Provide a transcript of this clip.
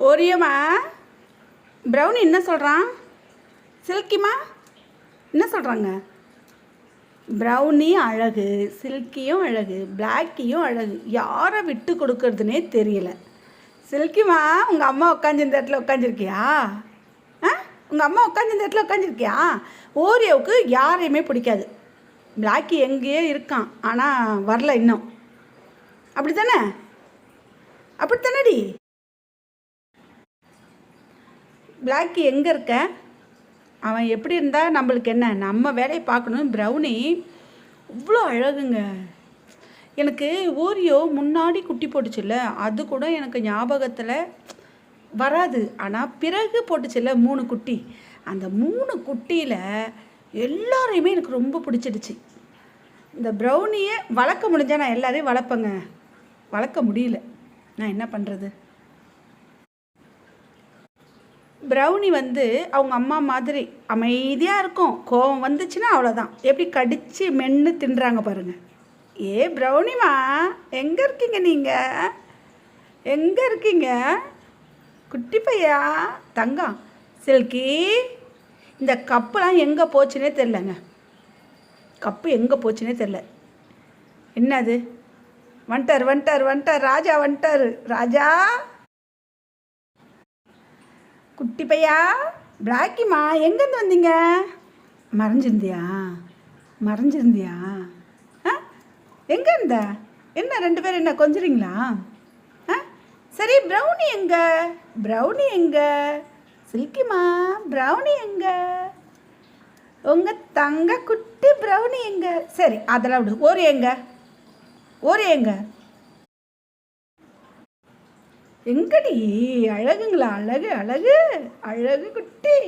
ஓரியம்மா, brownie என்ன சொல்கிறான்? சில்கிமா என்ன சொல்கிறாங்க? ப்ரௌனி அழகு, சில்கியும் அழகு, பிளாக்கியும் அழகு. யாரை விட்டு கொடுக்கறதுனே தெரியல. சில்கிமா, உங்கள் அம்மா உட்காந்துருந்த இடத்துல உட்காந்துருக்கியா? உங்கள் அம்மா உட்காந்துருந்த இடத்துல உட்காந்துருக்கியா? ஓரியோவுக்கு யாரையுமே பிடிக்காது. பிளாக்கி எங்கேயோ இருக்கான், ஆனால் வரல இன்னும். அப்படி தானே? அப்படித்தானடி? பிளாக்கி எங்கே இருக்க? அவன் எப்படி இருந்தால் நம்மளுக்கு என்ன? நம்ம வேலையை பார்க்கணும். ப்ரௌனி இவ்வளோ அழகுங்க. எனக்கு ஓரியோ முன்னாடி குட்டி போட்டுச்சுல்ல, அது கூட எனக்கு ஞாபகத்தில் வராது. ஆனால் பிறகு போட்டுச்சுல்ல 3 குட்டி. அந்த 3 குட்டியில் எல்லாரையுமே எனக்கு ரொம்ப பிடிச்சிடுச்சு. இந்த ப்ரௌனியை வளர்க்க முடிஞ்சால் நான் எல்லாரையும் வளர்ப்பேங்க. வளர்க்க முடியல, நான் என்ன பண்ணுறது? ப்ரௌனி அவங்க அம்மா மாதிரி அமைதியாக இருக்கும். கோவம் வந்துச்சுன்னா அவ்வளோதான். எப்படி கடித்து மென்று தின்றாங்க பாருங்கள். ஏ ப்ரௌனிமா, எங்கே இருக்கீங்க நீங்கள்? எங்கே இருக்கீங்க குட்டி பையா? தங்கம் சில்கி, இந்த கப்பெல்லாம் எங்கே போச்சுன்னே தெரிலங்க. கப்பு எங்கே போச்சுன்னே தெரில. என்னது? வந்துட்டார் ராஜா வந்துட்டார். ராஜா குட்டி பையா, பிளாக்கிமா, எங்கேருந்து வந்தீங்க? மறைஞ்சிருந்தியா? எங்கே இருந்த? என்ன 2 பேரும் என்ன கொஞ்சுறீங்களா? சரி, ப்ரௌனி எங்க? சில்கிமா, ப்ரௌனி எங்க? உங்கள் தங்க குட்டி ப்ரௌனி எங்க? சரி, அதெல்லாம் விடு. ஓரி எங்க? எங்கடி? அழகுங்களா? அழகு குட்டி.